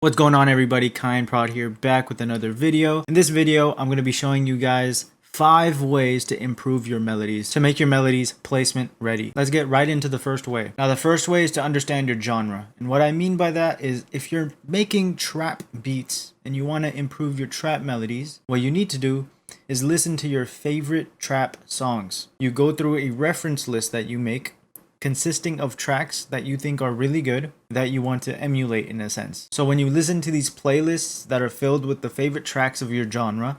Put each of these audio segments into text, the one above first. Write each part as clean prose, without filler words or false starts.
What's going on, everybody? Kayanne Prod here, back with another video. In this video, I'm going to be showing you guys 5 ways to improve your melodies, to make your melodies placement ready. Let's get right into the first way. Now, the first way is to understand your genre. And what I mean by that is if you're making trap beats and you want to improve your trap melodies, what you need to do is listen to your favorite trap songs. You go through a reference list that you make consisting of tracks that you think are really good that you want to emulate in a sense. So when you listen to these playlists that are filled with the favorite tracks of your genre,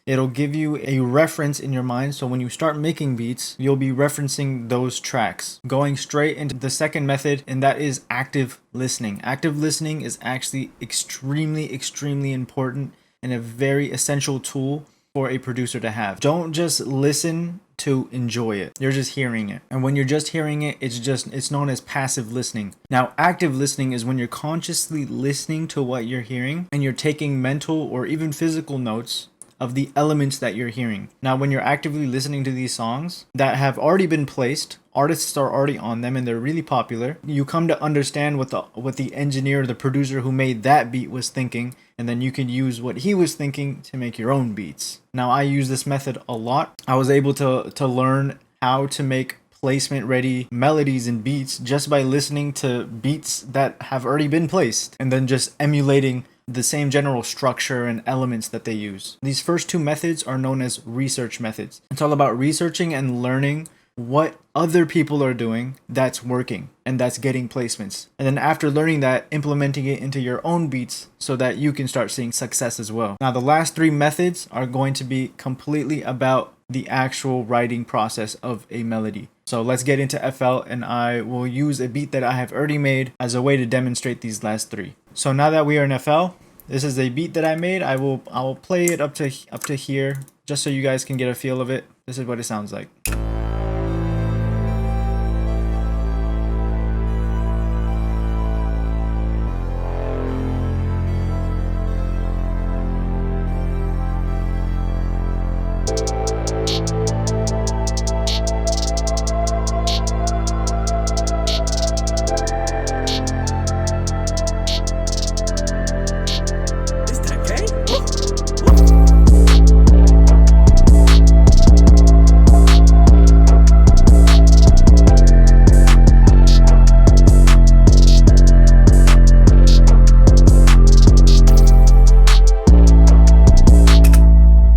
it'll give you a reference in your mind. So when you start making beats, you'll be referencing those tracks. Going straight into the second method, and that is active listening. Active listening is actually extremely important and a very essential tool for a producer to have. Don't just listen to enjoy it. You're just hearing it. And when you're just hearing it, it's known as passive listening. Now, active listening is when you're consciously listening to what you're hearing and you're taking mental or even physical notes of the elements that you're hearing. Now, when you're actively listening to these songs that have already been placed, artists are already on them and they're really popular, you come to understand what the engineer, the producer who made that beat was thinking, and then you can use what he was thinking to make your own beats. Now, I use this method a lot. I was able to learn how to make placement ready melodies and beats just by listening to beats that have already been placed and then just emulating the same general structure and elements that they use. These first 2 methods are known as research methods. It's all about researching and learning what other people are doing that's working and that's getting placements. And then after learning that, implementing it into your own beats so that you can start seeing success as well. Now, the last 3 methods are going to be completely about the actual writing process of a melody. So let's get into FL, and I will use a beat that I have already made as a way to demonstrate these last 3. So now that we are in FL, this is a beat that I made. I will play it up to here just so you guys can get a feel of it. This is what it sounds like.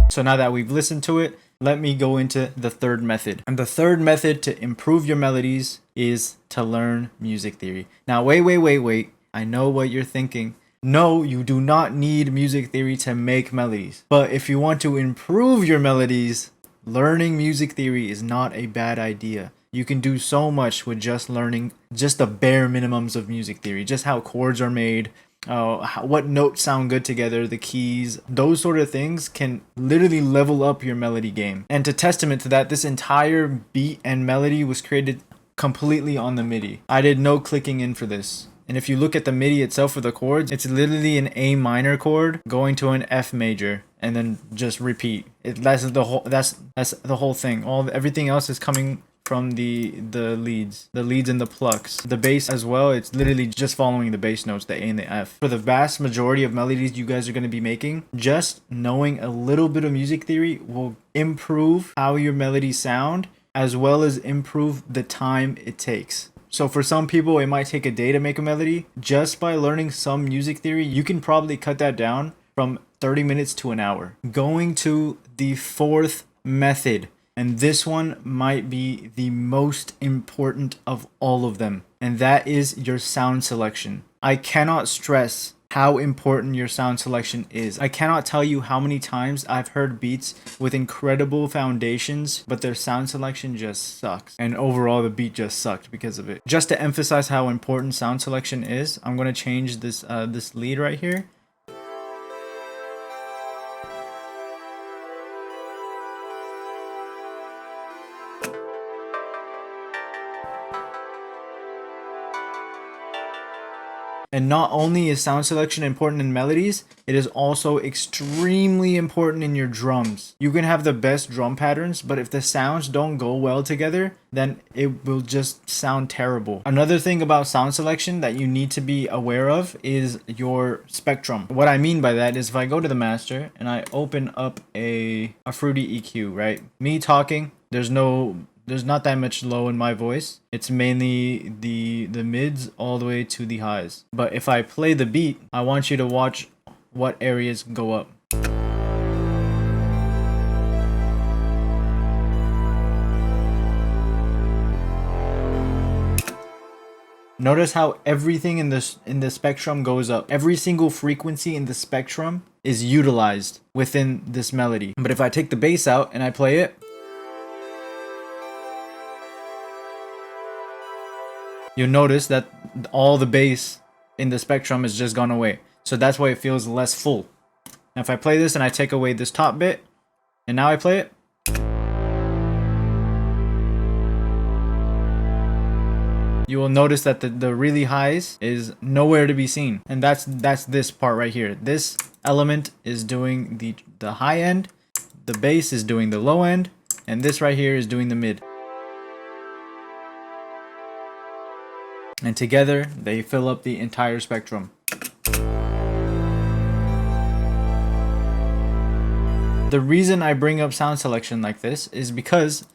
So now that we've listened to it, let me go into the third method. And the third method to improve your melodies is to learn music theory. Now, wait. I know what you're thinking. No, you do not need music theory to make melodies. But if you want to improve your melodies, learning music theory is not a bad idea. You can do so much with just learning just the bare minimums of music theory, just how chords are made, what notes sound good together, the keys, those sort of things can literally level up your melody game. And to testament to that, this entire beat and melody was created completely on the MIDI. I did no clicking in for this. And if you look at the MIDI itself for the chords, it's literally an A minor chord going to an F major and then just repeat. That's the whole thing. Everything else is coming from the leads and the plucks. The bass as well, it's literally just following the bass notes, the A and the F. For the vast majority of melodies you guys are going to be making, just knowing a little bit of music theory will improve how your melodies sound as well as improve the time it takes. So for some people, it might take a day to make a melody. Just by learning some music theory, you can probably cut that down from 30 minutes to an hour. Going to the 4th method, and this one might be the most important of all of them, and that is your sound selection. I cannot stress how important your sound selection is. I cannot tell you how many times I've heard beats with incredible foundations, but their sound selection just sucks. And overall, the beat just sucked because of it. Just to emphasize how important sound selection is, I'm going to change this lead right here. And not only is sound selection important in melodies, it is also extremely important in your drums. You can have the best drum patterns, but if the sounds don't go well together, then it will just sound terrible. Another thing about sound selection that you need to be aware of is your spectrum. What I mean by that is if I go to the master and I open up a fruity EQ, right? Me talking, there's not that much low in my voice. It's mainly the mids all the way to the highs. But if I play the beat, I want you to watch what areas go up. Notice how everything in the spectrum goes up. Every single frequency in the spectrum is utilized within this melody. But if I take the bass out and I play it, you'll notice that all the bass in the spectrum has just gone away. So that's why it feels less full. Now if I play this and I take away this top bit, and now I play it, you will notice that the really highs is nowhere to be seen. And that's this part right here. This element is doing the high end, the bass is doing the low end, and this right here is doing the mid. And together, they fill up the entire spectrum. The reason I bring up sound selection like this is because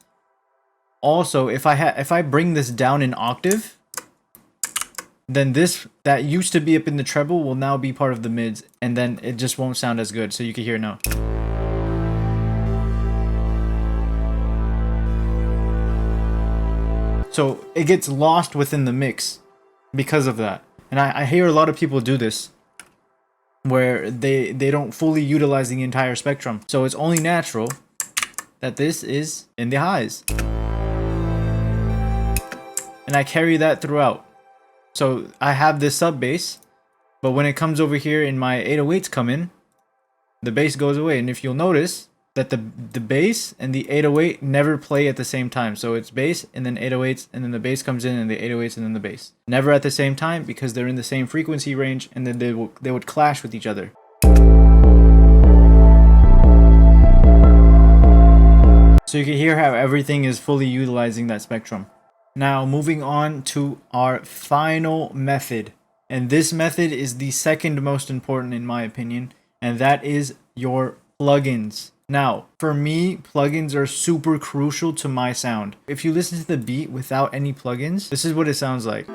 also if I bring this down an octave, then this that used to be up in the treble will now be part of the mids, and then it just won't sound as good. So you can hear it now. So it gets lost within the mix because of that. And I hear a lot of people do this where they don't fully utilize the entire spectrum. So it's only natural that this is in the highs. And I carry that throughout. So I have this sub bass, but when it comes over here and my 808s come in, the bass goes away. And if you'll notice that the bass and the 808 never play at the same time. So it's bass and then 808s, and then the bass comes in and the 808s and then the bass. Never at the same time because they're in the same frequency range, and then they would clash with each other. So you can hear how everything is fully utilizing that spectrum. Now moving on to our final method. And this method is the second most important in my opinion, and that is your plugins. Now, for me, plugins are super crucial to my sound. If you listen to the beat without any plugins, this is what it sounds like.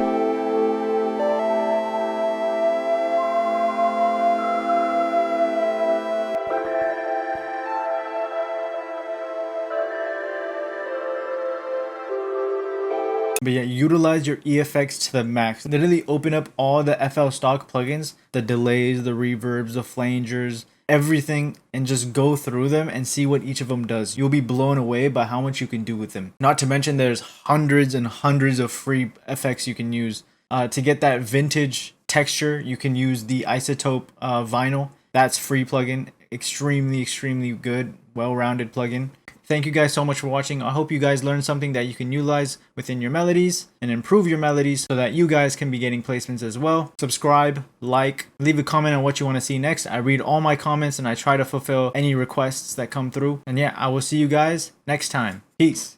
But yeah, utilize your effects to the max. Literally open up all the FL stock plugins, the delays, the reverbs, the flangers, everything, and just go through them and see what each of them does. You'll be blown away by how much you can do with them. Not to mention there's hundreds and hundreds of free effects you can use. To get that vintage texture, you can use the Isotope vinyl. That's free plugin. Extremely good, well-rounded plugin. Thank you guys so much for watching. I hope you guys learned something that you can utilize within your melodies and improve your melodies so that you guys can be getting placements as well. Subscribe, like, leave a comment on what you want to see next. I read all my comments and I try to fulfill any requests that come through. And yeah, I will see you guys next time. Peace.